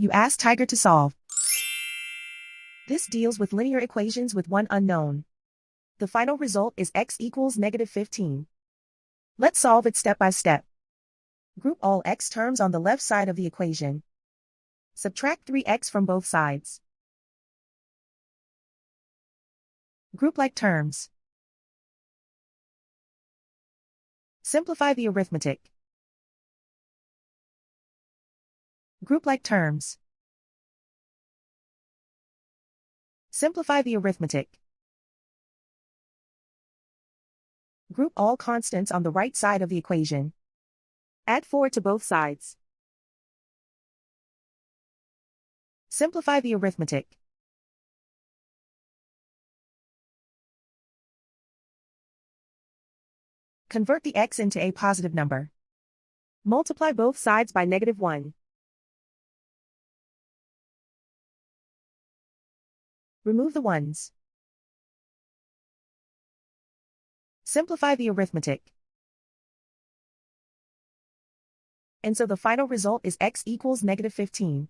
You ask Tiger to solve. This deals with linear equations with one unknown. The final result is x equals -15. Let's solve it step by step. Group all x terms on the left side of the equation. Subtract 3x from both sides. Group like terms. Simplify the arithmetic. Group like terms. Simplify the arithmetic. Group all constants on the right side of the equation. Add 4 to both sides. Simplify the arithmetic. Convert the x into a positive number. Multiply both sides by -1. Remove the ones. Simplify the arithmetic. And so the final result is x equals -15.